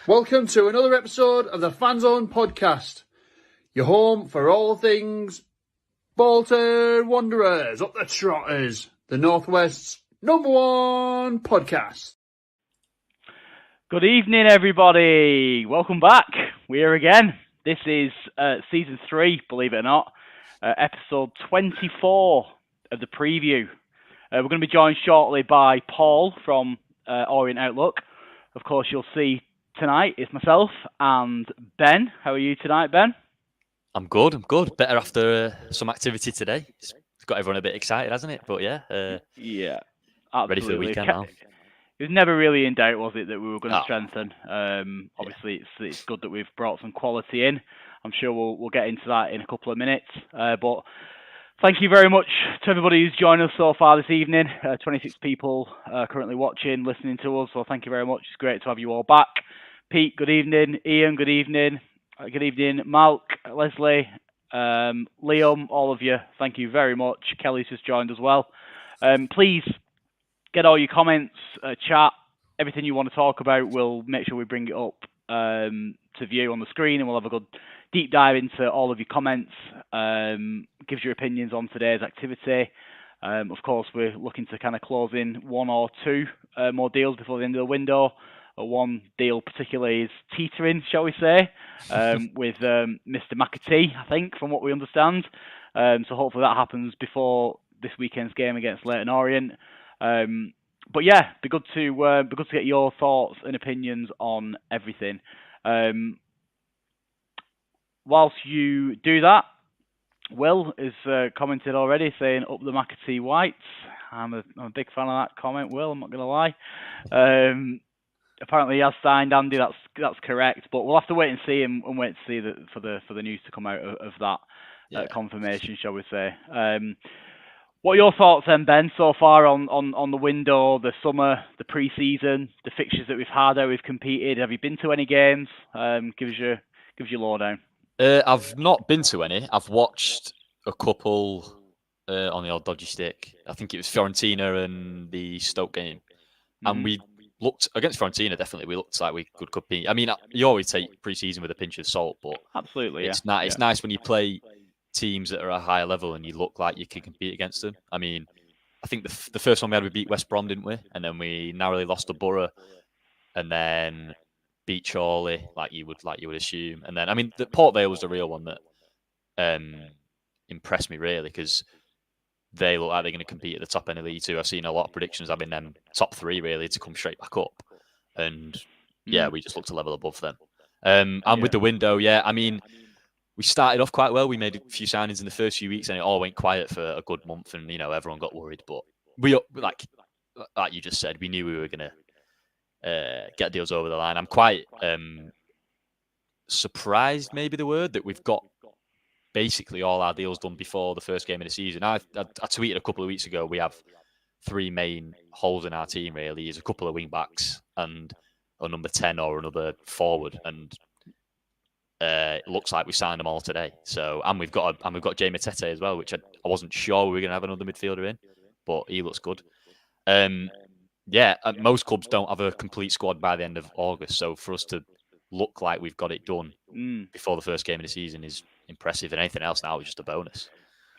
Welcome to another episode of the Fanzone podcast, your home for all things Bolton Wanderers, up the Trotters, the Northwest's #1 podcast. Good evening, everybody. Welcome back. We're here again. This is season 3, believe it or not, episode 24 of the preview. We're going to be joined shortly by Paul from Orient Outlook. Of course, you'll see tonight it's myself and Ben. How are you tonight, Ben? I'm good. Better after some activity today. It's got everyone a bit excited, hasn't it? But yeah, yeah, absolutely. Ready for the weekend now. It was never really in doubt, was it, that we were going to strengthen? Obviously, it's good that we've brought some quality in. I'm sure we'll get into that in a couple of minutes. But thank you very much to everybody who's joined us so far this evening. 26 people currently watching, listening to us. So thank you very much. It's great to have you all back. Pete, good evening. Ian, good evening. Good evening, Malk, Leslie, Liam, all of you. Thank you very much. Kelly's just joined as well. Please get all your comments, chat, everything you want to talk about. We'll make sure we bring it up to view on the screen, and we'll have a good deep dive into all of your comments. Gives your opinions on today's activity. Of course, we're looking to kind of close in one or two more deals before the end of the window. One deal particularly is teetering, shall we say, with Mr. McAtee, I think, from what we understand. So hopefully that happens before this weekend's game against Leyton Orient. But yeah, be good to get your thoughts and opinions on everything. Whilst you do that, Will is commented already saying up the McAtee Whites. I'm a big fan of that comment, Will. I'm not going to lie. Apparently he has signed Andy. That's correct, but we'll have to wait and see and wait to see for the news to come out of that confirmation, shall we say? What are your thoughts then, Ben, so far on the window, the summer, the pre-season, the fixtures that we've had, how we've competed? Have you been to any games? Give us your lowdown. I've not been to any. I've watched a couple on the old dodgy stick. I think it was Fiorentina and the Stoke game, and we looked against Fiorentina. Definitely, we looked like we could compete. I mean, you always take pre-season with a pinch of salt, but absolutely, it's nice when you play teams that are at a higher level and you look like you can compete against them. I mean, I think the first one we had, we beat West Brom, didn't we? And then we narrowly lost to Borough, and then beat Chorley, like you would assume. And then, I mean, the Port Vale was the real one that impressed me really, because they look like they're going to compete at the top end of League Two. I've seen a lot of predictions having them top 3 really to come straight back up, and we just looked a level above them. And with the window, I mean, we started off quite well. We made a few signings in the first few weeks, and it all went quiet for a good month, and everyone got worried. But we, like you just said, we knew we were going to get deals over the line. I'm quite surprised, maybe the word, that we've got basically all our deals done before the first game of the season. I tweeted a couple of weeks ago, we have 3 main holes in our team really. Is a couple of wing backs and a number 10 or another forward, and it looks like we signed them all today. So we've got Jay Matete as well, which I wasn't sure we were going to have another midfielder in, but he looks good. Most clubs don't have a complete squad by the end of August, so for us to look like we've got it done before the first game of the season is impressive, and anything else now is just a bonus.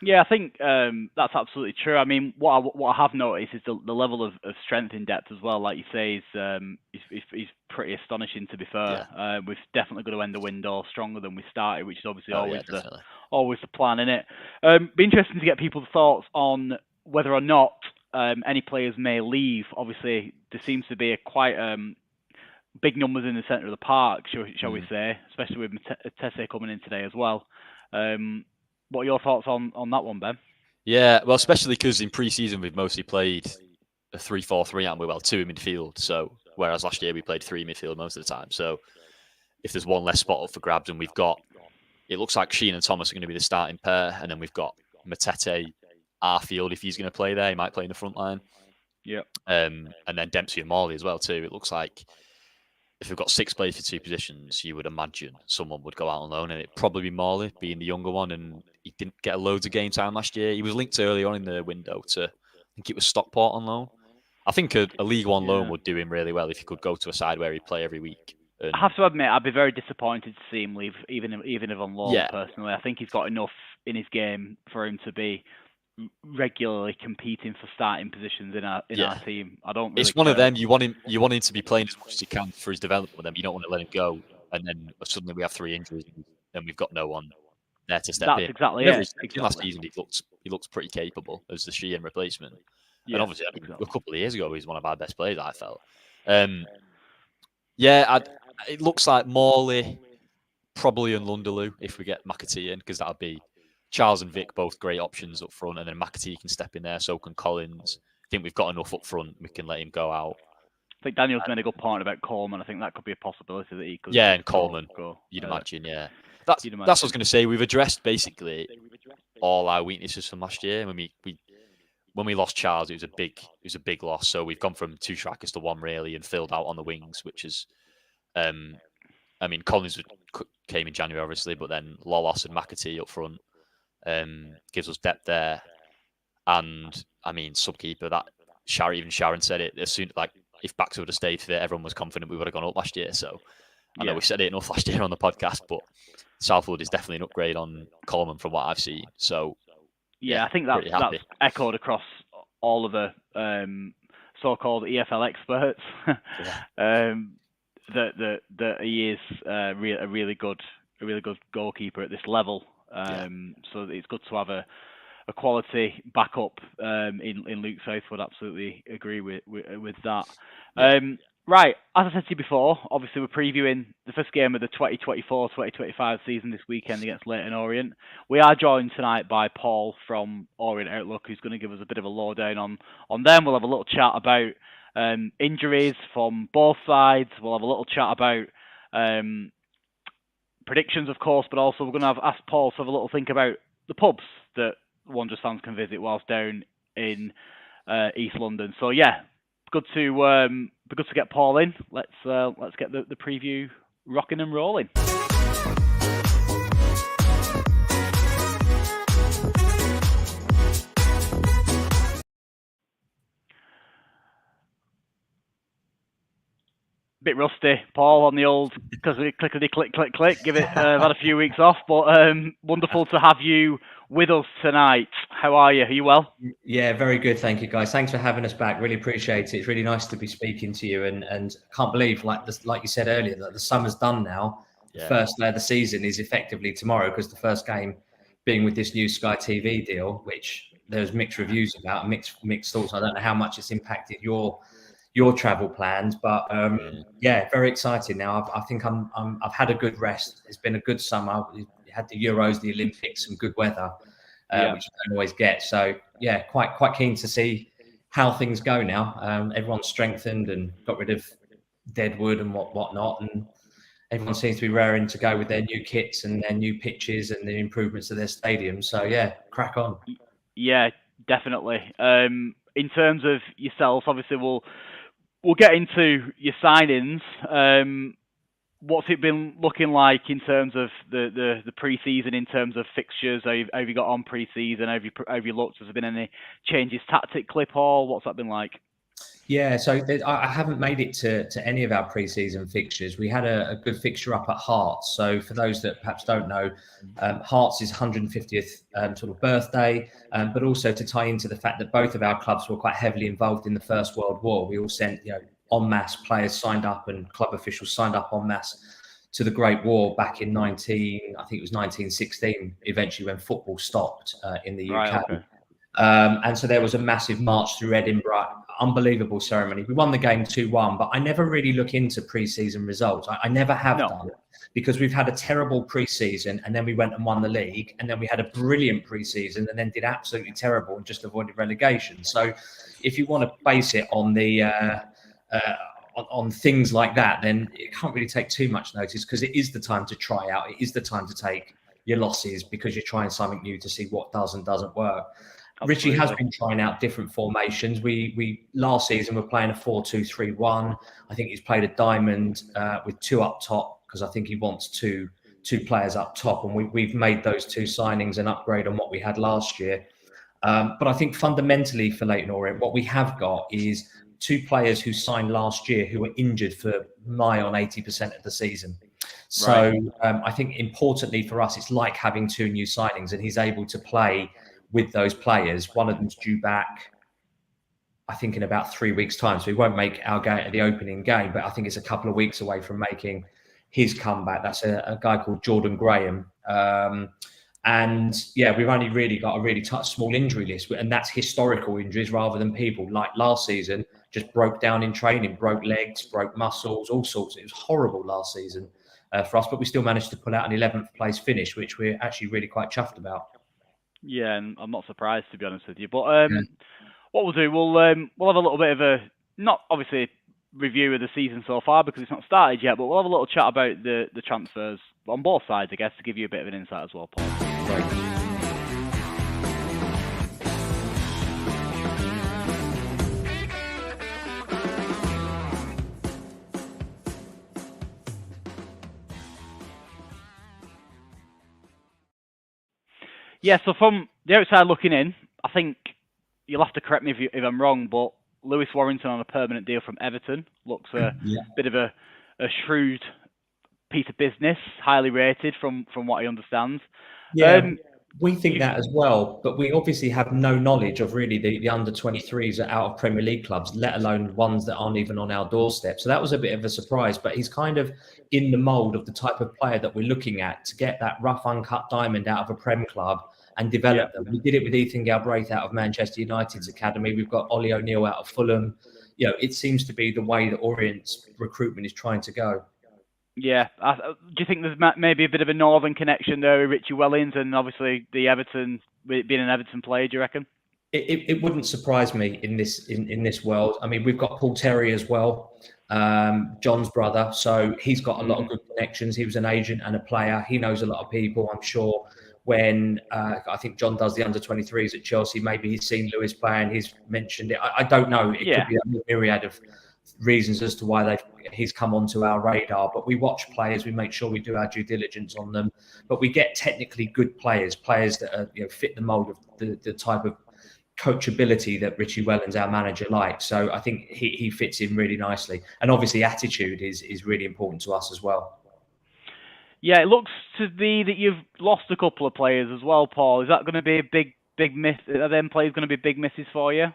Yeah, I think that's absolutely true. I mean, what I have noticed is the level of strength in depth as well. Like you say, is pretty astonishing. To be fair, we've definitely got to end the window stronger than we started, which is obviously always the plan, isn't it? Be interesting to get people's thoughts on whether or not any players may leave. Obviously, there seems to be quite big numbers in the centre of the park, shall we say, especially with Tesse coming in today as well. What are your thoughts on that one, Ben? Yeah, well, especially because in pre-season we've mostly played a 3-4-3, haven't we? Well, 2 in midfield. So whereas last year we played 3 in midfield most of the time. So if there's one less spot up for grabs, and it looks like Sheen and Thomas are going to be the starting pair, and then we've got Matete, Arfield, if he's going to play there, he might play in the front line. Yeah. And then Dempsey and Morley as well too. It looks like if we've got 6 players for 2 positions, you would imagine someone would go out on loan, and it'd probably be Morley, being the younger one, and he didn't get loads of game time last year. He was linked early on in the window to, I think it was Stockport on loan. I think a League One loan would do him really well if he could go to a side where he'd play every week. And I have to admit, I'd be very disappointed to see him leave, even if on loan. Personally, I think he's got enough in his game for him to be regularly competing for starting positions in our team. I don't. Really it's one of them. You want him to be playing as much as he can for his development with them. You don't want to let him go, and then suddenly we have 3 injuries, and we've got no one there to step in. That's exactly it. Last season, he looks pretty capable as the Sheehan replacement. And obviously, a couple of years ago, he was one of our best players, I felt. It looks like Morley, probably and Lunderloo if we get McAtee in, because that'll be Charles and Vic, both great options up front, and then McAtee can step in there, so can Collins. I think we've got enough up front, we can let him go out. I think Daniel's made a good point about Coleman. I think that could be a possibility that he could. Yeah, and Coleman, you'd imagine, yeah. That's what I was going to say. We've addressed basically all our weaknesses from last year. When we lost Charles, it was a big loss. So we've gone from 2 strikers to 1 really, and filled out on the wings, which is, Collins came in January obviously, but then Lolos and McAtee up front gives us depth there. And subkeeper, that Sharon said it as soon, like, if Baxter would have stayed fit, everyone was confident we would have gone up last year. So I know we said it enough last year on the podcast, but Southwood is definitely an upgrade on Coleman from what I've seen. So I think that's echoed across all of the so-called EFL experts. That he is a really good goalkeeper at this level. So it's good to have a quality backup in Luke Southwood. Absolutely agree with that. Right, as I said to you before, obviously we're previewing the first game of the 2024-2025 season this weekend against Leyton Orient. We are joined tonight by Paul from Orient Outlook, who's going to give us a bit of a lowdown on them. We'll have a little chat about injuries from both sides. We'll have a little chat about predictions, of course, but also we're going to ask Paul to have a little think about the pubs that Wanderers fans can visit whilst down in East London. So yeah, good to get Paul in. Let's get the preview rocking and rolling. Bit rusty, Paul, on the old because we clickety click. Give it. I've had a few weeks off, but wonderful to have you with us tonight. How are you? Are you well? Yeah, very good. Thank you, guys. Thanks for having us back. Really appreciate it. It's really nice to be speaking to you, and can't believe, like you said earlier, that the summer's done now. The first day of the season is effectively tomorrow, because the first game being with this new Sky TV deal, which there's mixed reviews about, mixed thoughts. I don't know how much it's impacted your travel plans, but very excited now. I think I've had a good rest. It's been a good summer. We had the Euros, the Olympics, some good weather, which you don't always get. So yeah, quite keen to see how things go now. Everyone's strengthened and got rid of deadwood and whatnot, and everyone seems to be raring to go with their new kits and their new pitches and the improvements to their stadium. So yeah, crack on. Yeah, definitely. In terms of yourself, obviously we'll get into your signings. What's it been looking like in terms of the pre-season, in terms of fixtures? Have you got on pre-season? Have you looked? Has there been any changes tactically, Paul? What's that been like? Yeah, so I haven't made it to any of our pre-season fixtures. We had a good fixture up at Hearts. So for those that perhaps don't know, Hearts' 150th sort of birthday, but also to tie into the fact that both of our clubs were quite heavily involved in the First World War. We all sent, en masse players signed up and club officials signed up en masse to the Great War back in 1916, eventually when football stopped in the UK. Right, okay. And so there was a massive march through Edinburgh, unbelievable ceremony. We won the game 2-1, but I never really look into pre-season results. I never have done, because we've had a terrible pre-season and then we went and won the league, and then we had a brilliant pre-season and then did absolutely terrible and just avoided relegation. So if you want to base it on the on things like that, then it can't really take too much notice, because it is the time to try out. It is the time to take your losses, because you're trying something new to see what does and doesn't work. Absolutely. Richie has been trying out different formations. We last season were playing a 4-2-3-1. I think he's played a diamond with 2 up top, because I think he wants two players up top, and we've made those 2 signings an upgrade on what we had last year. But I think fundamentally for Leyton Orient, what we have got is two players who signed last year who were injured for nigh on 80% of the season. So I think importantly for us, it's like having two new signings, and he's able to play with those players. One of them's due back, I think, in about 3 weeks' time. So he won't make our game at the opening game, but I think it's a couple of weeks away from making his comeback. That's a guy called Jordan Graham. And yeah, we've only really got a really small injury list, and that's historical injuries rather than people like last season just broke down in training, broke legs, broke muscles, all sorts. It was horrible last season for us, but we still managed to pull out an 11th place finish, which we're actually really quite chuffed about. Yeah, and I'm not surprised, to be honest with you. But what we'll do, we'll have a little bit of a, not obviously review of the season so far because it's not started yet, but we'll have a little chat about the transfers on both sides, I guess, to give you a bit of an insight as well, Paul. Right. Yeah, so from the outside looking in, I think you'll have to correct me if I'm wrong, but Lewis Warrington on a permanent deal from Everton looks a bit of a shrewd piece of business, highly rated from what I understand. Yeah, we think that as well, but we obviously have no knowledge of really the under-23s out of Premier League clubs, let alone ones that aren't even on our doorstep. So that was a bit of a surprise, but he's kind of in the mould of the type of player that we're looking at to get that rough, uncut diamond out of a Prem club and develop them. We did it with Ethan Galbraith out of Manchester United's academy. We've got Ollie O'Neill out of Fulham. You know, it seems to be the way that Orient's recruitment is trying to go. Yeah. Do you think there's maybe a bit of a northern connection there with Richie Wellens and obviously the Everton, being an Everton player, do you reckon? It wouldn't surprise me in this world. I mean, we've got Paul Terry as well, John's brother. So he's got a lot of good connections. He was an agent and a player. He knows a lot of people, I'm sure. When I think John does the under-23s at Chelsea, maybe he's seen Lewis play and he's mentioned it. I don't know. It could be a myriad of reasons as to why he's come onto our radar. But we watch players, we make sure we do our due diligence on them. But we get technically good players that are, fit the mould of the type of coachability that Richie Wellens, our manager, likes. So I think he fits in really nicely. And obviously attitude is really important to us as well. Yeah, it looks to be that you've lost a couple of players as well, Paul. Is that going to be a big miss? Are them players going to be big misses for you?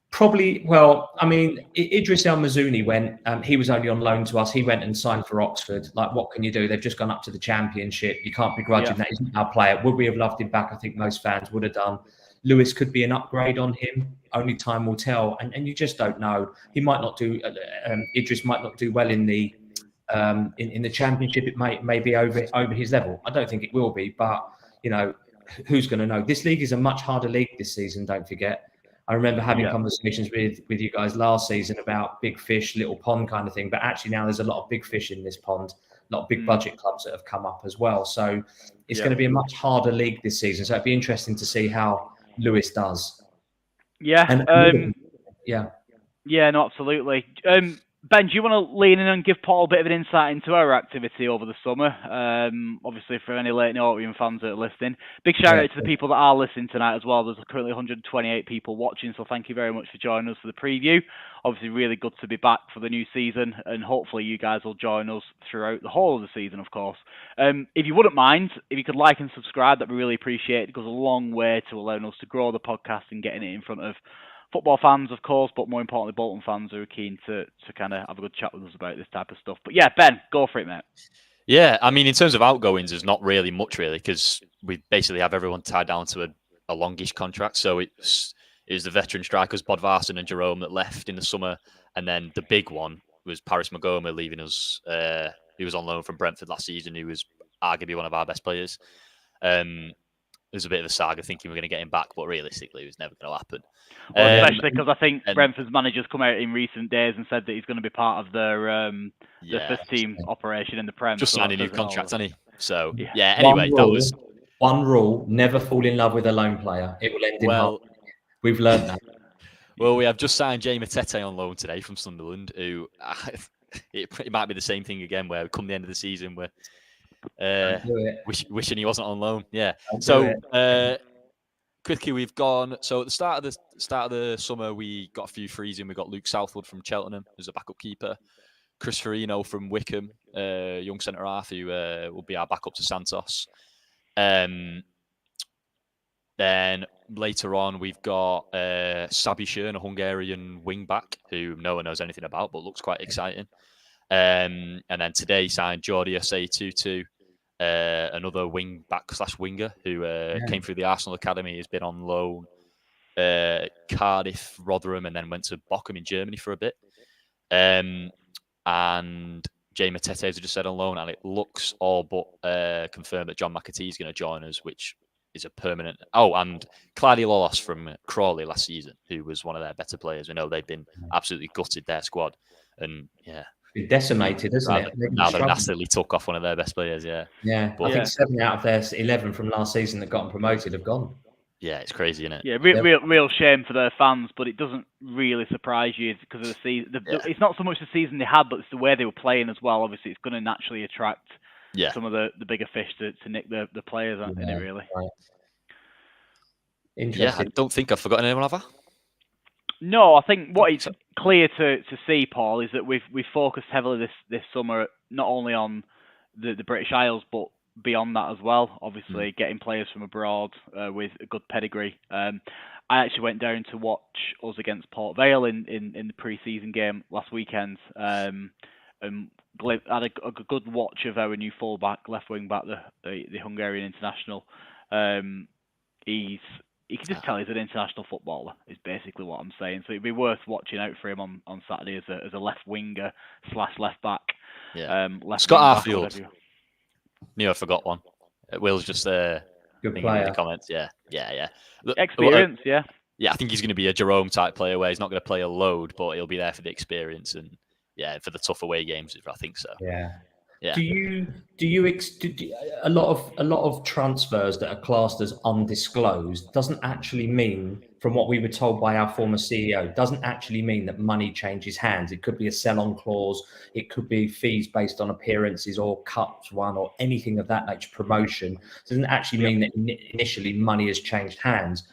Probably. Well, I mean, Idris El Mazouni went. He was only on loan to us. He went and signed for Oxford. Like, what can you do? They've just gone up to the Championship. You can't begrudge him. That isn't our player. Would we have loved him back? I think most fans would have done. Lewis could be an upgrade on him. Only time will tell. And you just don't know. He might not do. Idris might not do well in the Championship. It may be over his level. I don't think it will be, but who's going to know? This league is a much harder league this season. Don't forget. I remember having conversations with you guys last season about big fish, little pond kind of thing. But actually now there's a lot of big fish in this pond, a lot of big budget clubs that have come up as well. So it's going to be a much harder league this season. So it'd be interesting to see how Lewis does. Yeah. Yeah, no, absolutely. Ben, do you want to lean in and give Paul a bit of an insight into our activity over the summer? Obviously, for any Leyton Orient fans that are listening. Big shout out to the people that are listening tonight as well. There's currently 128 people watching, so thank you very much for joining us for the preview. Obviously, really good to be back for the new season, and hopefully you guys will join us throughout the whole of the season, of course. If you wouldn't mind, if you could like and subscribe, that'd be really appreciated. It goes a long way to allowing us to grow the podcast and getting it in front of football fans, of course, but more importantly, Bolton fans who are keen to kind of have a good chat with us about this type of stuff. But yeah, Ben, go for it, mate. Yeah, I mean, in terms of outgoings, there's not really much, because we basically have everyone tied down to a longish contract. So it was the veteran strikers, Bodvarsson and Jerome, that left in the summer. And then the big one was Paris Magoma leaving us. He was on loan from Brentford last season. He was arguably one of our best players. It was a bit of a saga thinking we were going to get him back, but realistically, it was never going to happen. Well, especially because I think Brentford's manager's come out in recent days and said that he's going to be part of their first team operation in the Prem. Just signed a new contract, hasn't he? So, anyway, that was... One rule, never fall in love with a lone player. It will end in harm. We've learned that. Well, we have just signed Jamie Tete on loan today from Sunderland, who it might be the same thing again, where come the end of the season, we're wishing he wasn't on loan. Yeah. So quickly, we've gone. So at the start of the summer, we got a few frees in. We got Luke Southwood from Cheltenham as a backup keeper, Chris Farino from Wickham, young centre half who will be our backup to Santos. Then later on, we've got Sabi Shern, a Hungarian wing back who no one knows anything about, but looks quite exciting. And then today signed Jordi Asai-Tutu, another wing back / winger who came through the Arsenal Academy, has been on loan Cardiff, Rotherham, and then went to Bochum in Germany for a bit. And Jay Matete, as I just said, on loan, and it looks all but confirmed that John McAtee is going to join us, which is a permanent. Oh, and Claudio Lolos from Crawley last season, who was one of their better players. We know they've been absolutely gutted, their squad, and it's decimated, isn't it? Now they've nastily took off one of their best players. Yeah. But I think 7 out of their 11 from last season that got them promoted have gone. Yeah, it's crazy, isn't it? Yeah, real shame for their fans, but it doesn't really surprise you because of the season. It's not so much the season they had, but it's the way they were playing as well. Obviously, it's going to naturally attract some of the bigger fish to nick the players, isn't it, really? Right. Interesting. Yeah, I don't think I've forgotten anyone, have I? No, I think what it's clear to see, Paul, is that we've focused heavily this summer not only on the British Isles, but beyond that as well. Obviously, getting players from abroad with a good pedigree. I actually went down to watch us against Port Vale in the pre-season game last weekend, and had a good watch of our new fullback, left wing back, the Hungarian international. You can just tell he's an international footballer, is basically what I'm saying. So it'd be worth watching out for him on Saturday as a left winger / left back. Yeah. Scott Arfield. Knew I forgot one. Will's just good player. In the comments. Yeah. Experience, yeah. Yeah, I think he's going to be a Jerome type player where he's not going to play a load, but he'll be there for the experience and for the tough away games. I think so. Yeah. Yeah. Do you a lot of transfers that are classed as undisclosed doesn't actually mean, from what we were told by our former CEO, doesn't actually mean that money changes hands. It could be a sell-on clause, it could be fees based on appearances or cups won or anything of that nature, promotion. It doesn't actually mean that initially money has changed hands.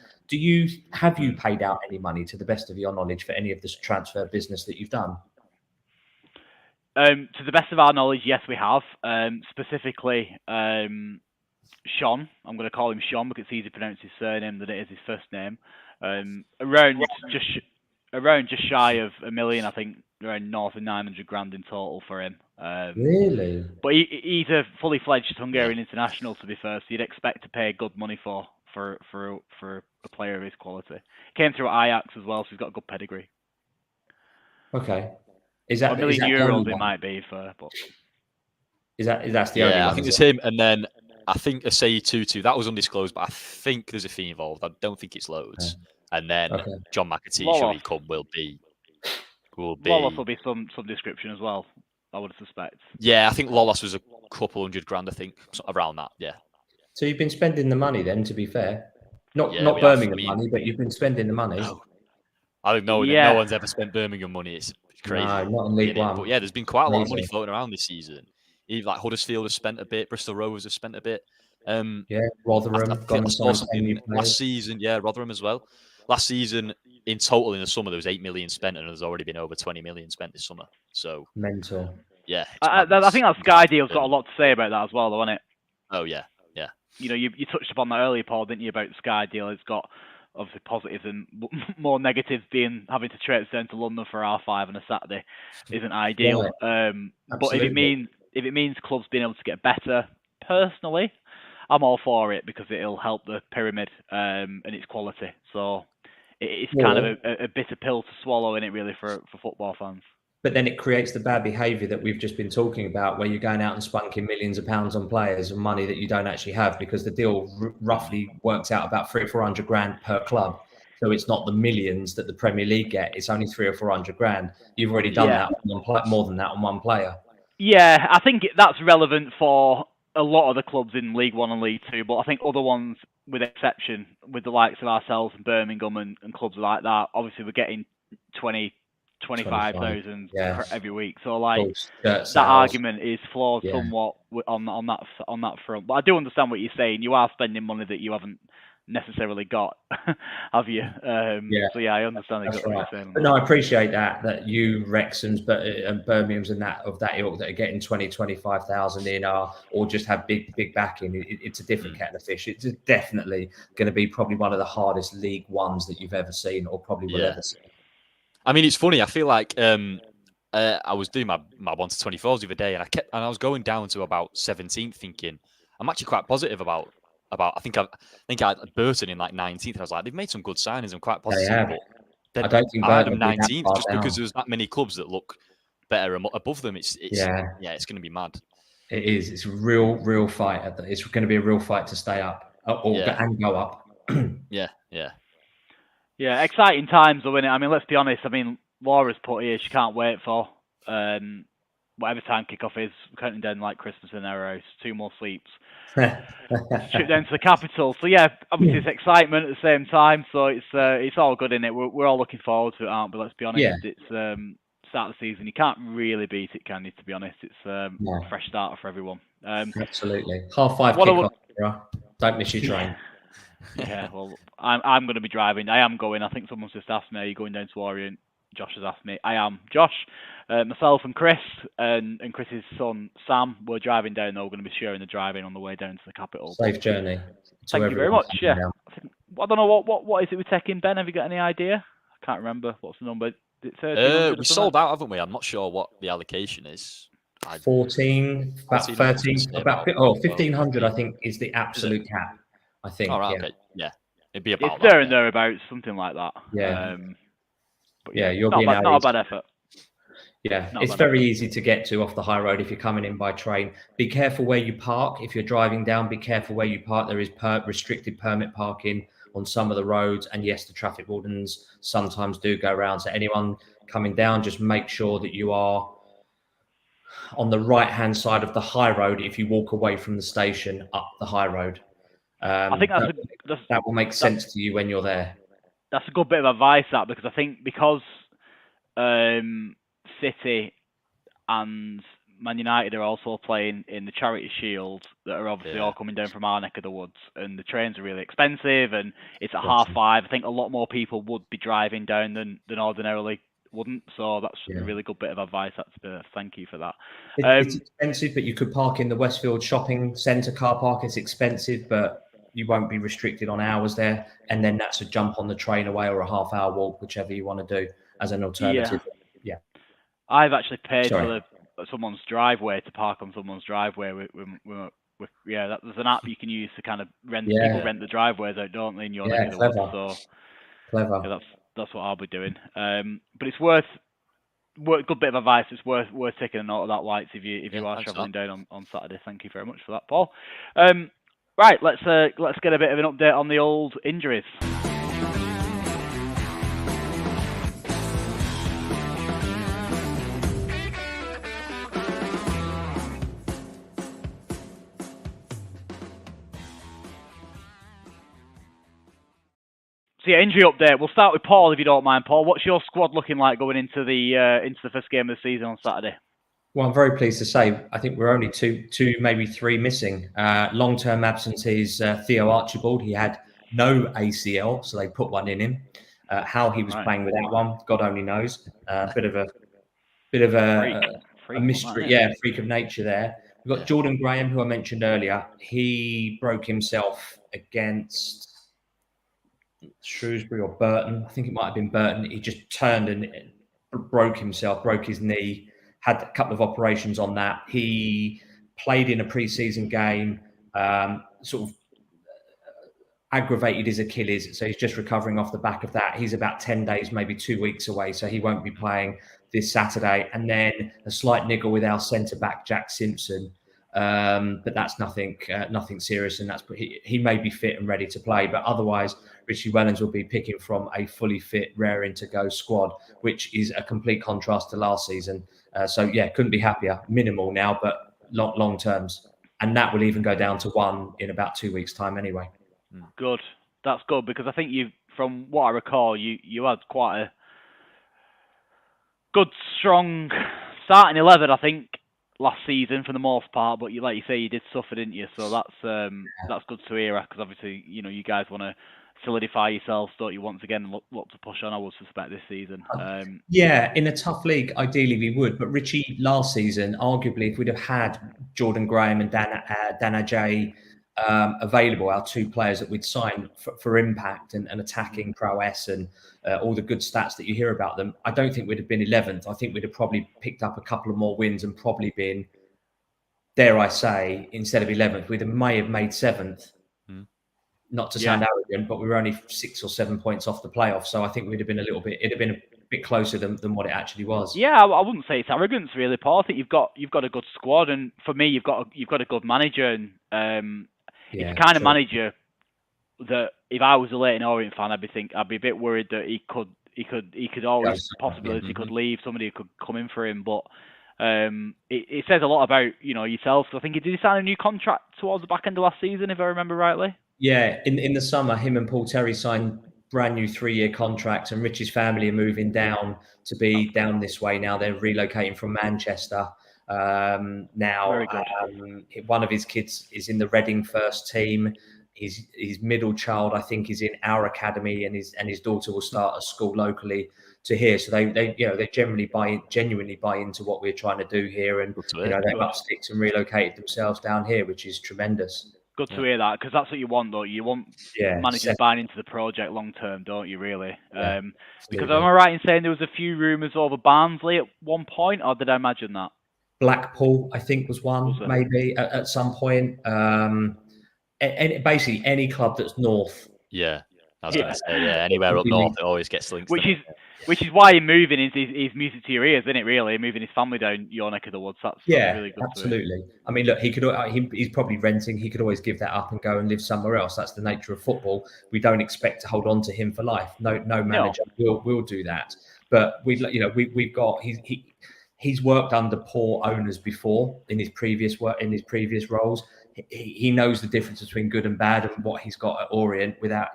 Have you paid out any money, to the best of your knowledge, for any of this transfer business that you've done? To the best of our knowledge, yes, we have. Specifically, Sean. I'm going to call him Sean because it's easier to pronounce his surname than it is his first name. Around just shy of $1 million, I think, around north of 900 grand in total for him. Really? But he's a fully fledged Hungarian international, to be fair. So you'd expect to pay good money for a player of his quality. Came through Ajax as well, so he's got a good pedigree. Okay. Is that €1 million? It might be for, but that's the only one? I think it's him, and then I think Asai-Tutu, that was undisclosed, but I think there's a fee involved. I don't think it's loads. And then John McAtee, should he come, will be. Lolos will be some description as well, I would suspect. Yeah, I think Lolos was a couple $100 grand, I think, around that. Yeah. So you've been spending the money then, to be fair. Not Birmingham money, but you've been spending the money. I don't know. No one's ever spent Birmingham money. It's crazy. No, not in League One. But yeah, there's been quite a lot of money floating around this season. Even like Huddersfield has spent a bit, Bristol Rovers have spent a bit. Rotherham. Last season, Rotherham as well. Last season, in total in the summer, there was 8 million spent, and there's already been over 20 million spent this summer. So mental. Yeah, I think that Sky deal's got a lot to say about that as well, though, hasn't it? Oh yeah. You know, you touched upon that earlier, Paul, didn't you, about the Sky deal? It's got obviously positives and more negatives. Having to traipse down to London for R5 on a Saturday isn't ideal. But if it means clubs being able to get better, personally, I'm all for it because it'll help the pyramid and its quality. So it's kind of a bitter pill to swallow, in it, really, for football fans. But then it creates the bad behaviour that we've just been talking about, where you're going out and spunking millions of pounds on players and money that you don't actually have, because the deal roughly works out about 300 or 400 grand per club. So it's not the millions that the Premier League get; it's only 300 or 400 grand. You've already done that more than that on one player. Yeah, I think that's relevant for a lot of the clubs in League One and League Two, but I think other ones, with exception, with the likes of ourselves and Birmingham and clubs like that, obviously we're getting 25,000 every week. So that argument is flawed somewhat on that front. But I do understand what you're saying. You are spending money that you haven't necessarily got, have you? So yeah, I understand exactly what you're saying. But no, I appreciate that you Wrexhams, and Birmingham's and that of that ilk that are getting 25,000 in or just have big backing. It's a different kettle of fish. It's definitely going to be probably one of the hardest League Ones that you've ever seen, or probably will ever see. I mean, it's funny. I feel like I was doing my 1 to 24s the other day, and I was going down to about 17th, thinking I'm actually quite positive about. I think I had Burton in like 19th. I was like, they've made some good signings. I'm quite positive. But I don't think I had them Burton 19th just because there's that many clubs that look better above them. It's going to be mad. It is. It's a real fight. It's going to be a real fight to stay up and go up. Yeah, exciting times though, innit? I mean, let's be honest. I mean, Laura's put here, she can't wait for whatever time kickoff is, counting down like Christmas in our house, 2 more sleeps. Shoot down to the capital. So yeah, obviously it's excitement at the same time. So it's all good, innit? We're all looking forward to it, aren't we? Let's be honest. It's start of the season. You can't really beat it, can you? To be honest, it's a fresh starter for everyone. Absolutely. 5:30 kickoff. Don't miss your train. Yeah, well, I'm going to be driving. I am going. I think someone's just asked me, are you going down to Orient? Josh has asked me. I am. Josh, myself and Chris, and Chris's son, Sam, we're driving down, though. We're going to be sharing the driving on the way down to the capital. Safe journey. Thank you very much, yeah. I don't know, what is it we're taking, Ben? Have you got any idea? I can't remember. What's the number? We sold out, haven't we? I'm not sure what the allocation is. 14, about 13, about 1,500, I think, is the absolute cap. I think. All right, okay. Yeah. It'd be about it's there and thereabouts, something like that. Yeah. But you're not a bad effort. Yeah, it's very easy to get to off the high road if you're coming in by train. Be careful where you park. If you're driving down, be careful where you park. There is restricted permit parking on some of the roads. And yes, the traffic wardens sometimes do go around. So anyone coming down, just make sure that you are on the right-hand side of the high road if you walk away from the station up the high road. I think that will make sense to you when you're there. That's a good bit of advice, that, because I think because City and Man United are also playing in the Charity Shield that are obviously all coming down from our neck of the woods, and the trains are really expensive, and it's at 5:30. I think a lot more people would be driving down than ordinarily wouldn't. So that's a really good bit of advice. Thank you for that. It's expensive, but you could park in the Westfield Shopping Centre car park. It's expensive, but you won't be restricted on hours there. And then that's a jump on the train away or a half-hour walk, whichever you want to do as an alternative. Yeah. I've actually paid for someone's driveway to park on someone's driveway. There's an app you can use to kind of rent the driveways out, don't they? In your neck of the woods. So clever. Yeah, that's what I'll be doing. But it's worth good bit of advice. It's worth taking a note of that, Whites, if you are travelling down on Saturday. Thank you very much for that, Paul. Right, let's get a bit of an update on the old injuries. So yeah, injury update. We'll start with Paul, if you don't mind. Paul, what's your squad looking like going into the first game of the season on Saturday? Well, I'm very pleased to say I think we're only two, maybe 3 missing. Long-term absence is Theo Archibald. He had no ACL, so they put one in him. How he was playing without one, God only knows. Bit of a mystery, freak of nature there. We've got Jordan Graham, who I mentioned earlier. He broke himself against Shrewsbury or Burton. I think it might have been Burton. He just turned and broke his knee. Had a couple of operations on that. He played in a pre-season game, sort of aggravated his Achilles. So he's just recovering off the back of that. He's about 10 days, maybe 2 weeks away. So he won't be playing this Saturday. And then a slight niggle with our centre-back, Jack Simpson. But that's nothing serious. And he may be fit and ready to play. But otherwise, Richie Wellens will be picking from a fully fit, raring to go squad, which is a complete contrast to last season. Couldn't be happier. Minimal now, but long terms. And that will even go down to 1 in about 2 weeks' time anyway. Good. That's good, because I think from what I recall, you had quite a good, strong starting 11, I think, last season for the most part, but like you say, you did suffer, didn't you? So that's good to hear, because obviously, you guys want to solidify yourselves, don't you? Once again, look to push on, I would suspect, this season. Yeah, in a tough league, ideally we would. But Richie, last season, arguably, if we'd have had Jordan Graham and Dan Ajay available, our 2 players that we'd signed for impact and attacking prowess and all the good stats that you hear about them, I don't think we'd have been 11th. I think we'd have probably picked up a couple of more wins and probably been, dare I say, instead of 11th, may have made 7th. Not to sound arrogant, but we were only 6 or 7 points off the playoff. So I think it'd have been a bit closer than what it actually was. Yeah, I wouldn't say it's arrogance, really, Paul. I think you've got a good squad, and for me, you've got a good manager, and it's the kind of manager that if I was a Leyton Orient fan, I'd be a bit worried that he could always possibility he could leave, somebody could come in for him, but it says a lot about yourself. So I think he did sign a new contract towards the back end of last season, if I remember rightly. Yeah, in the summer, him and Paul Terry signed brand new 3-year contracts, and Rich's family are moving down to be down this way now. They're relocating from Manchester now. One of his kids is in the Reading first team. His middle child, I think, is in our academy, and his daughter will start a school locally to here. So they genuinely buy into what we're trying to do here, and they've up sticks and relocated themselves down here, which is tremendous. Good to hear that, because that's what you want, though. You want managers buying into the project long term, don't you, really? Because am I right in saying there was a few rumours over Barnsley at one point, or did I imagine that? Blackpool, I think, was one, maybe, at some point. And basically, any club that's north. Yeah, I was going to say, anywhere up north, it always gets linked. Which is why him moving is music to your ears, isn't it? Really, moving his family down your neck of the woods. That's really good. Absolutely. I mean, look, he's probably renting. He could always give that up and go and live somewhere else. That's the nature of football. We don't expect to hold on to him for life. No manager will do that. But we've got he's worked under poor owners before in his previous roles. He knows the difference between good and bad, and what he's got at Orient without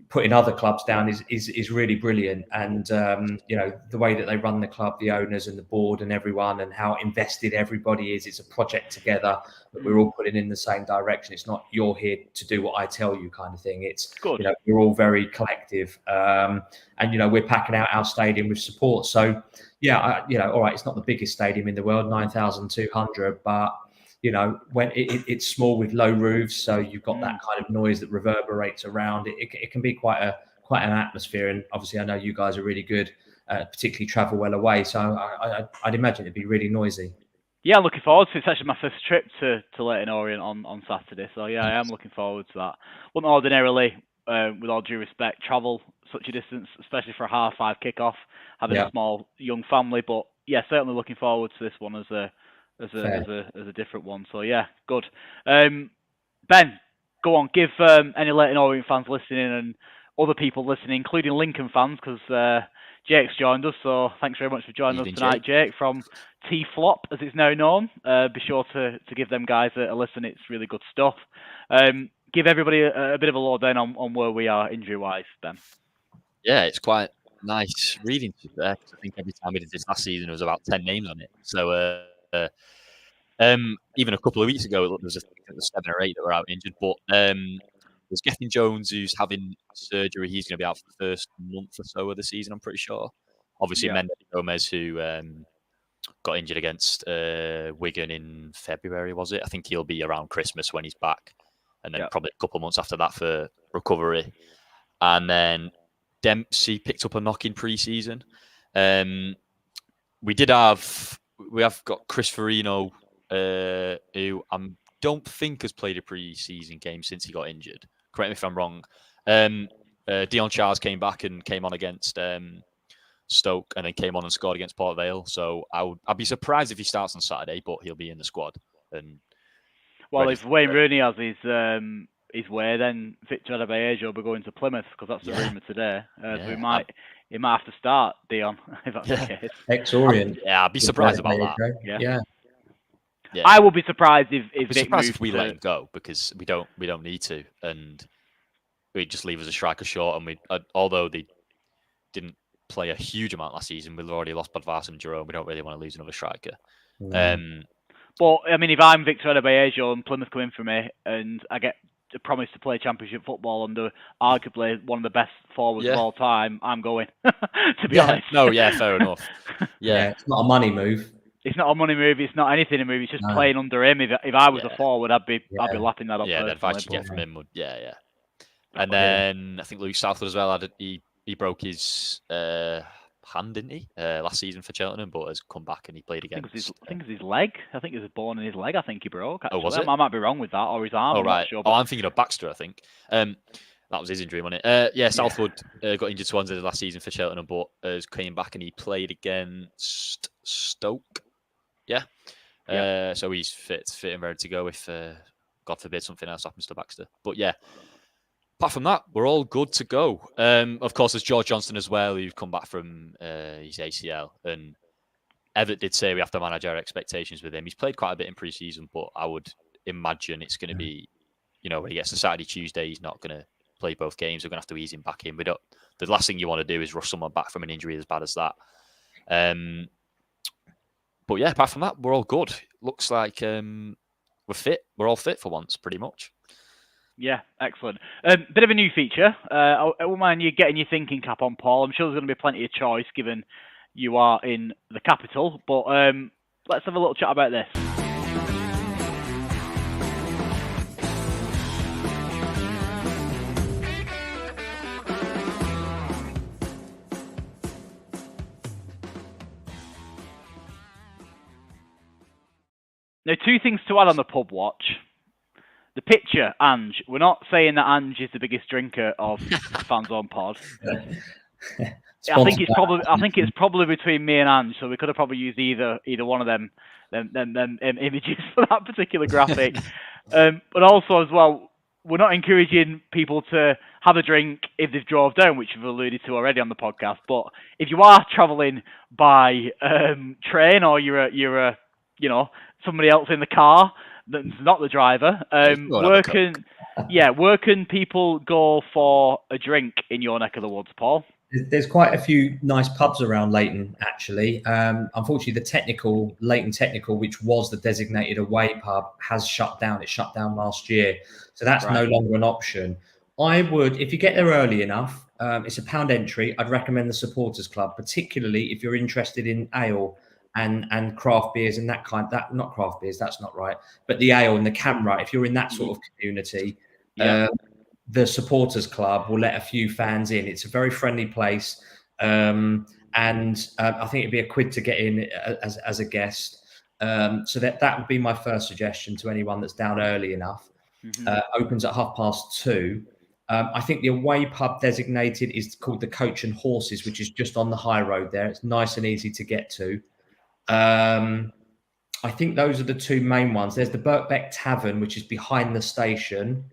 putting other clubs down is really brilliant. And the way that they run the club, the owners and the board and everyone, and how invested everybody is. It's a project together that we're all putting in the same direction. It's not you're here to do what I tell you kind of thing. It's good. We're all very collective, and we're packing out our stadium with support. So all right, it's not the biggest stadium in the world, 9,200, but when it's small with low roofs, so you've got that kind of noise that reverberates around. It can be quite an atmosphere, and obviously I know you guys are really good, particularly travel well away. So I'd imagine it'd be really noisy. Yeah, I'm looking forward to it. It's actually my first trip to Leyton Orient on Saturday, so I am looking forward to that. Wouldn't ordinarily, with all due respect, travel such a distance, especially for a 5:30 kickoff, having a small young family. But certainly looking forward to this one as a different one. So good. Ben, go on, give any Leyton Orient fans listening and other people listening, including Lincoln fans, because Jake's joined us. So thanks very much for joining us tonight, Jake, from T-Flop, as it's now known. Be sure to give them guys a listen. It's really good stuff. Give everybody a bit of a lowdown on where we are injury-wise, Ben. Yeah, it's quite nice reading to there. I think every time we did this last season, there was about 10 names on it. So even a couple of weeks ago, there was 7 or 8 that were out injured. But there's Gethin Jones, who's having surgery. He's going to be out for the first month or so of the season, I'm pretty sure. Obviously, Mendes Gomez, who got injured against Wigan in February, was it? I think he'll be around Christmas when he's back. And then probably a couple of months after that for recovery. And then Dempsey picked up a knock in pre-season. We have got Chris Farino, who I don't think has played a pre-season game since he got injured. Correct me if I'm wrong. Dion Charles came back and came on against Stoke, and then came on and scored against Port Vale. So I'd be surprised if he starts on Saturday, but he'll be in the squad. And if Wayne Rooney has his way, then Victor Adebayo will be going to Plymouth, because that's the rumour today. So he might have to start Dion, if that's the case. Ex-Orient. I'd be surprised about that. Yeah. I would be surprised if we let him go, because we don't need to, and we just leave us a striker short. And although they didn't play a huge amount last season, we've already lost Badvas and Jerome. We don't really want to lose another striker. But I mean, if I'm Victor Adebayo and Plymouth come in for me, and I get a promise to play Championship football under arguably one of the best forwards of all time, I'm going. To be honest. No, fair enough. Yeah, it's not a money move. It's not a money move. It's not anything a move. It's just playing under him. If I was a forward, I'd be lapping that up. Yeah, the advice you get from him would. Yeah. And then I think Louis Southwood as well. He broke his hand, didn't he, last season for Cheltenham, but has come back and he played again. I think it's his leg. I think it was born in his leg. I think he broke. Actually. Oh, was it? I might be wrong with that, or his arm. Oh, right. I'm not sure, but... I'm thinking of Baxter, I think. That was his injury, wasn't it? Southwood got injured towards the last season for Cheltenham, but came back and he played against Stoke. Yeah. So he's fit and ready to go if, God forbid, something else happens to Baxter. But yeah, apart from that, we're all good to go. Of course, there's George Johnston as well, who's come back from his ACL. And Everett did say we have to manage our expectations with him. He's played quite a bit in pre-season, but I would imagine it's going to be, when he gets to Saturday, Tuesday, he's not going to play both games. We're going to have to ease him back in. The last thing you want to do is rush someone back from an injury as bad as that. But yeah, apart from that, we're all good. Looks like we're fit. We're all fit for once, pretty much. Yeah, excellent. Bit of a new feature. I wouldn't mind you getting your thinking cap on, Paul. I'm sure there's going to be plenty of choice given you are in the capital. But let's have a little chat about this. Now, two things to add on the pub watch. The picture, Ange. We're not saying that Ange is the biggest drinker of Fanzone Pod. I think it's probably between me and Ange, so we could have probably used either one of them images for that particular graphic. But also as well, we're not encouraging people to have a drink if they've drove down, which we've alluded to already on the podcast. But if you are travelling by train or you're somebody else in the car that's not the driver, where can people go for a drink in your neck of the woods, Paul? There's quite a few nice pubs around Leyton, actually. Unfortunately, the Leyton Technical, which was the designated away pub, has shut down. It shut down last year. So that's no longer an option. I would, if you get there early enough, it's £1 entry. I'd recommend the Supporters Club, particularly if you're interested in ale and craft beers and not craft beers, that's not right. But the ale and the camera, if you're in that sort of community, the Supporters Club will let a few fans in. It's a very friendly place. And I think it'd be £1 to get in as a guest. So that would be my first suggestion to anyone that's down early enough. Opens at 2:30. I think the away pub designated is called the Coach and Horses, which is just on the high road there. It's nice and easy to get to. I think those are the two main ones. There's the Birkbeck Tavern, which is behind the station.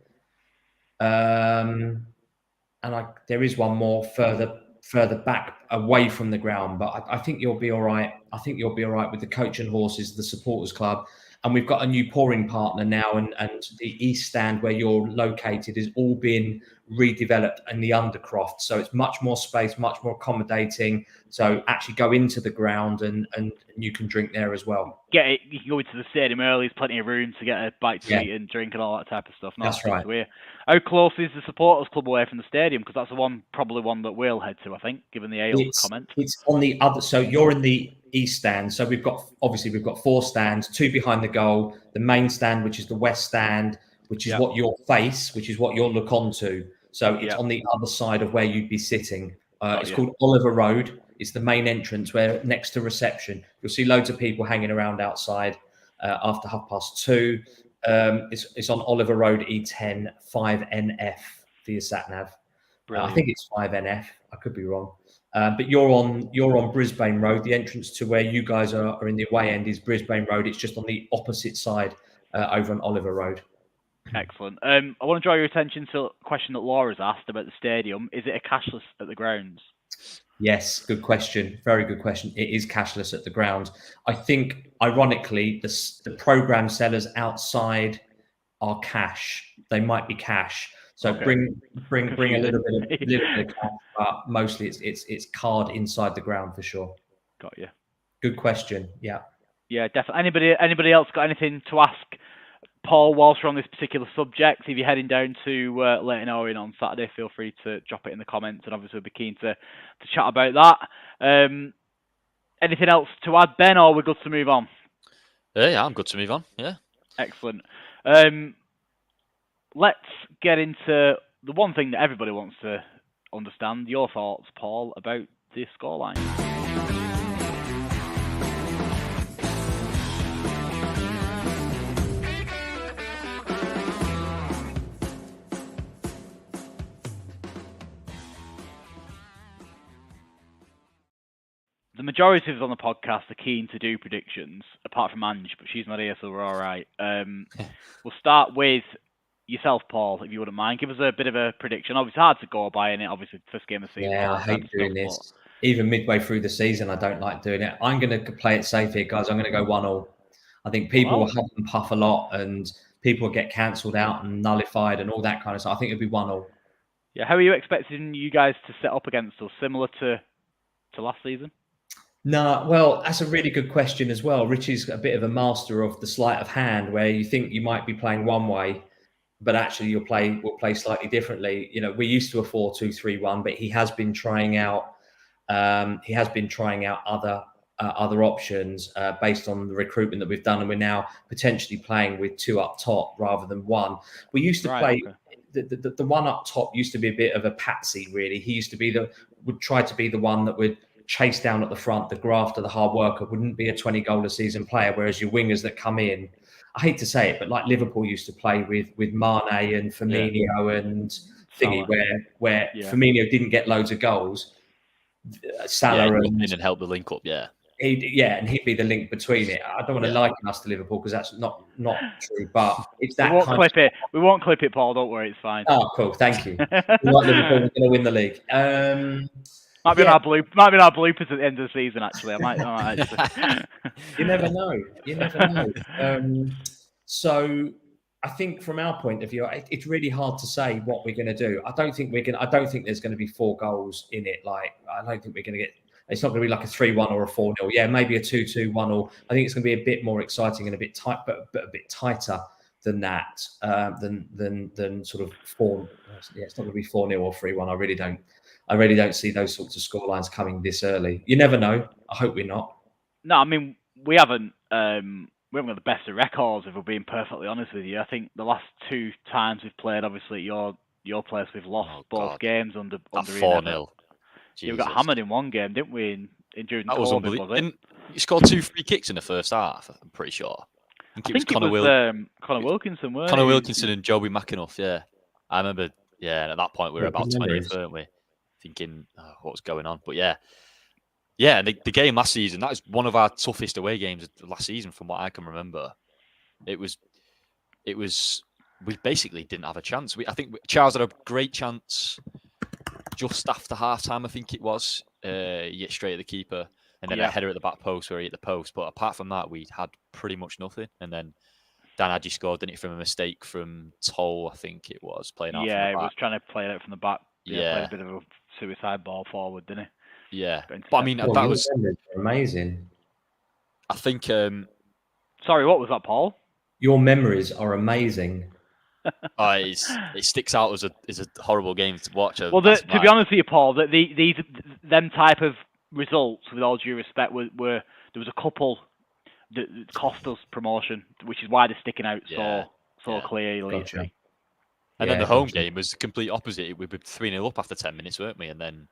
And there is one more further back away from the ground, but I think you'll be all right. I think you'll be all right with the Coach and Horses, the Supporters Club. And we've got a new pouring partner now, and the East Stand where you're located is all being redeveloped in the Undercroft. So it's much more space, much more accommodating. So actually go into the ground and you can drink there as well. You can go into the stadium early. There's plenty of room to get a bite to eat and drink and all that type of stuff. That's right. How close is the Supporters Club away from the stadium? Because that's probably one that we'll head to, I think, given the ale comment. It's on the other. So you're in the East Stand. So we've got 4 stands, 2 behind the goal, the main stand, which is the West Stand, which is what you'll face, which is what you'll look onto. So it's on the other side of where you'd be sitting. It's called Oliver Road. It's the main entrance where next to reception. You'll see loads of people hanging around outside after 2:30. It's on Oliver Road, E10 5NF for your sat nav. I think it's 5NF. I could be wrong. But you're on Brisbane Road. The entrance to where you guys are in the away end is Brisbane Road. It's just on the opposite side over on Oliver Road. Excellent. I want to draw your attention to a question that Laura's asked about the stadium. Is it a cashless at the grounds? Yes, good question. Very good question. It is cashless at the grounds. I think, ironically, the program sellers outside are cash. They might be cash. So bring a little bit of cash, but mostly it's card inside the ground for sure. Got you. Good question. Yeah. Yeah, definitely. Anybody else got anything to ask Paul whilst we're on this particular subject? If you're heading down to Leyton Orient on Saturday, feel free to drop it in the comments, and obviously we'll be keen to chat about that. Anything else to add, Ben, or we're good to move on? Yeah, I'm good to move on. Yeah. Excellent. Let's get into the one thing that everybody wants to understand. Your thoughts, Paul, about the scoreline. The majority of us on the podcast are keen to do predictions, apart from Ange, but she's not here, so we're all right. We'll start with yourself, Paul, if you wouldn't mind. Give us a bit of a prediction. Obviously, hard to go by, in it. Obviously, first game of the season. Yeah, I hate doing this. Even midway through the season, I don't like doing it. I'm going to play it safe here, guys. I'm going to go 1-1. I think people will huff and puff a lot, and people will get cancelled out and nullified and all that kind of stuff. I think it'll be 1-1. Yeah, how are you expecting you guys to set up against us? Similar to last season? No, well, that's a really good question as well. Richie's a bit of a master of the sleight of hand, where you think you might be playing one way, but actually we'll play slightly differently. You know, we're used to a 4-2-3-1, but he has been trying out other options based on the recruitment that we've done, and we're now potentially playing with 2 up top rather than 1. We used to play. Okay. The one up top used to be a bit of a patsy, really. He used to would try to be the one that would chase down at the front, the grafter, the hard worker, wouldn't be a 20-goal a season player, whereas your wingers that come in, I hate to say it, but like Liverpool used to play with Mane and Firmino and Thingy, where Firmino didn't get loads of goals. Salah and help the link up, and he'd be the link between it. I don't want to liken us to Liverpool because that's not true, but it's that. We won't clip it, Paul. Don't worry, it's fine. Oh, cool. Thank you. We like Liverpool. We're going to win the league. Might be our bloopers at the end of the season. Actually, I might actually. You never know. So I think from our point of view, it's really hard to say what we're going to do. I don't think there's going to be 4 goals in it. Like, I don't think we're going to get. It's not going to be like a 3-1 or a 4-0. Yeah, maybe a 2-2, 1-0. I think it's going to be a bit more exciting and a bit tight, but a bit tighter than that. Than sort of 4. Yeah, it's not going to be 4-0 or 3-1. I really don't see those sorts of scorelines coming this early. You never know. I hope we're not. No, I mean we haven't got the best of records, if we're being perfectly honest with you. I think the last 2 times we've played, obviously your place, we've lost both games under 4-0. Yeah, we got hammered in one game, didn't we? During that was unbelievable. You scored 2 free kicks in the first half. I'm pretty sure. I think it was Connor Wilkinson, weren't Connor Wilkinson and Joby McAnuff. Yeah, I remember. Yeah, and at that point we were about 20th, weren't we? Thinking what was going on, but yeah. And the game last season, that was one of our toughest away games last season, from what I can remember. It was. We basically didn't have a chance. I think Charles had a great chance just after half time. I think it was. He hit straight at the keeper, and then a header at the back post where he hit the post. But apart from that, we had pretty much nothing. And then Dan Hadji scored, didn't he, from a mistake from Toll, I think it was, playing out. Yeah, he was trying to play it out from the back. Yeah, played a bit of a suicide ball forward, didn't he? Yeah, but I mean, that was amazing. I think. Sorry, what was that, Paul? Your memories are amazing. It sticks out as a horrible game to watch. Well, to be honest with you, Paul, that them type of results, with all due respect, were there was a couple that cost us promotion, which is why they're sticking out so clearly. Gotcha. And then the home game was the complete opposite. We were 3-0 up after 10 minutes, weren't we? And then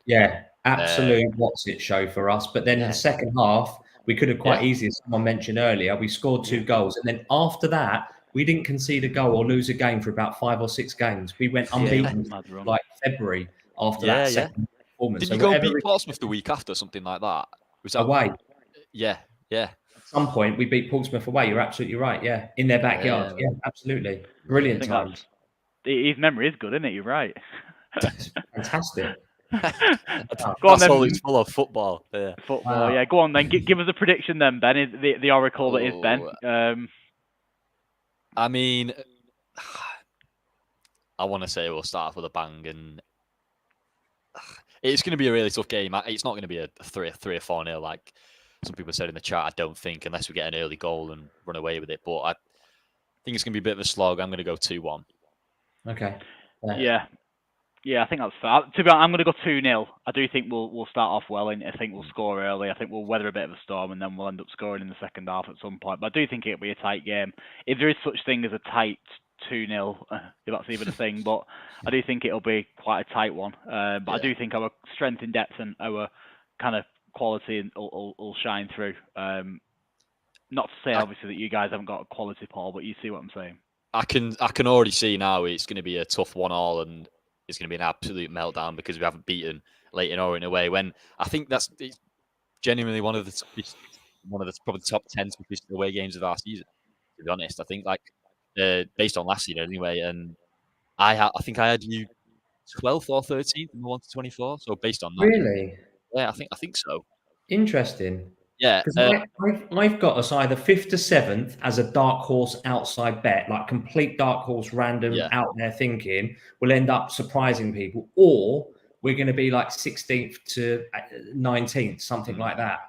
absolute what's it show for us. But then in the second half, we could have quite easily, as someone mentioned earlier, we scored 2 goals, and then after that, we didn't concede a goal or lose a game for about 5 or 6 games. We went unbeaten like February after that second performance. Did you go and beat Portsmouth the week after, something like that? Was that away? Yeah. At some point, we beat Portsmouth away. You're absolutely right. Yeah, in their backyard. Yeah, absolutely. Brilliant times. His memory is good, isn't it? You're right. Fantastic. Go on, then. All it's full of football. Yeah. Football, yeah. Go on then. Give us a prediction then, Ben. The oracle that is Ben. I mean, I want to say we'll start off with a bang, and it's going to be a really tough game. It's not going to be a 3 or 4-0 like some people said in the chat, I don't think, unless we get an early goal and run away with it. But I think it's going to be a bit of a slog. I'm going to go 2-1. Okay. Yeah, I think that's fair. To be honest, I'm going to go 2-0. I do think we'll start off well, and I think we'll score early. I think we'll weather a bit of a storm, and then we'll end up scoring in the second half at some point. But I do think it'll be a tight game. If there is such thing as a tight 2-0, if that's even a thing, but I do think it'll be quite a tight one. But I do think our strength in depth and our kind of quality will shine through. Not to say, obviously, that you guys haven't got a quality, Paul, but you see what I'm saying. I can already see now it's going to be a tough 1-1, and it's going to be an absolute meltdown because we haven't beaten Leyton Orient away. When I think it's genuinely one of the probably top 10 away games of our season. To be honest, I think based on last season anyway, and I think I had you 12th or 13th in the 1-24. So based on that, really, yeah, I think so. Interesting. Yeah, because I've got us either 5th to 7th as a dark horse outside bet, like complete dark horse, random out there thinking will end up surprising people, or we're going to be like 16th to 19th, something like that.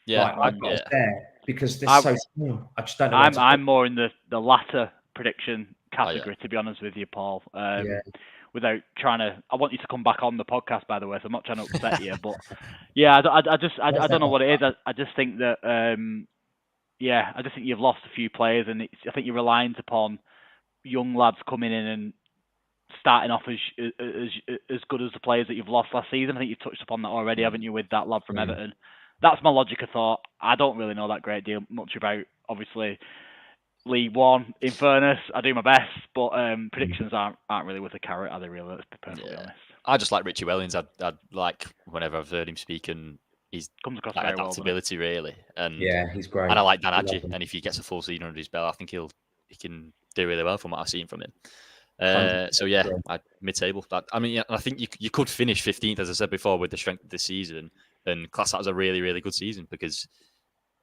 Yeah, I've got us there because they're so small. I just don't know. I'm more in the latter prediction category, to be honest with you, Paul. Without trying to, I want you to come back on the podcast, by the way, so I'm not trying to upset you, but yeah, I don't know what it is. I just think that, I just think you've lost a few players, and I think you're reliant upon young lads coming in and starting off as good as the players that you've lost last season. I think you've touched upon that already, haven't you, with that lad from Everton? That's my logic of thought. I don't really know that great deal much about, obviously, League One. In fairness, I do my best, but predictions aren't really with a carrot, are they really? Let's be perfectly honest. I just like Richie Wellings. I like whenever I've heard him speak, and he's comes across that very adaptability well, really. And he's great. And I like Dan Adji, and if he gets a full season under his belt, I think he can do really well from what I've seen from him. So yeah, mid-table. I mean, I think you could finish 15th, as I said before, with the strength of this season, and class that as a really, really good season because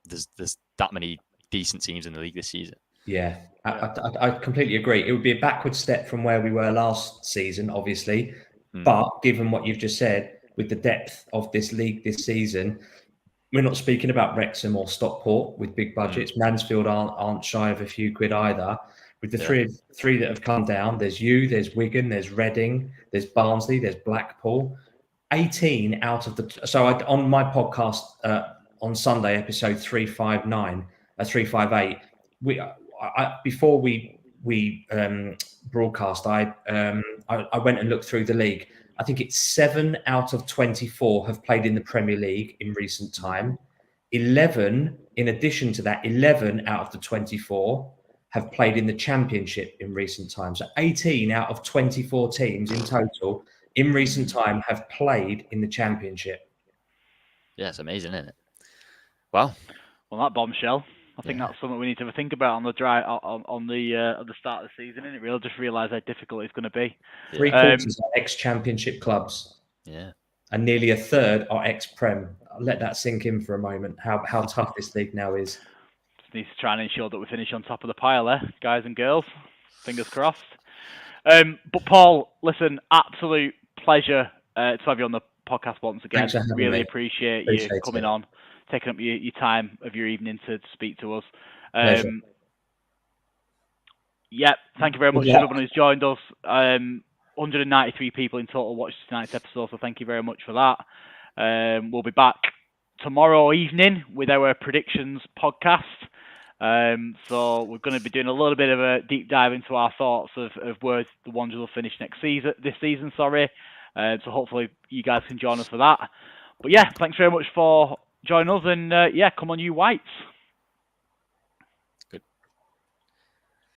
there's that many decent teams in the league this season. Yeah, I completely agree. It would be a backward step from where we were last season, obviously. But given what you've just said, with the depth of this league this season, we're not speaking about Wrexham or Stockport with big budgets. Mansfield aren't shy of a few quid either. With the three that have come down, there's there's Wigan, there's Reading, there's Barnsley, there's Blackpool. 18 out of the... So on my podcast on Sunday, episode 358, before we broadcast, I went and looked through the league. I think it's 7 out of 24 have played in the Premier League in recent time. 11, in addition to that, 11 out of the 24 have played in the Championship in recent time. So 18 out of 24 teams in total in recent time have played in the Championship. Yeah, it's amazing, isn't it? Well, that bombshell. I think that's something we need to think about on the drive on the start of the season, isn't it? We'll just realise how difficult it's going to be. 3/4 are ex-Championship clubs. Yeah. And nearly a third are ex-Prem. I'll let that sink in for a moment, how tough this league now is. Just need to try and ensure that we finish on top of the pile there, guys and girls. Fingers crossed. But Paul, listen, absolute pleasure to have you on the podcast once again. Really appreciate you coming on, taking up your time of your evening to speak to us. Thank you very much to everyone who's joined us. 193 people in total watched tonight's episode, so thank you very much for that. We'll be back tomorrow evening with our predictions podcast. So we're going to be doing a little bit of a deep dive into our thoughts of where the Wanderers will finish this season. So hopefully you guys can join us for that. But yeah, thanks very much for joining us, and come on you Whites.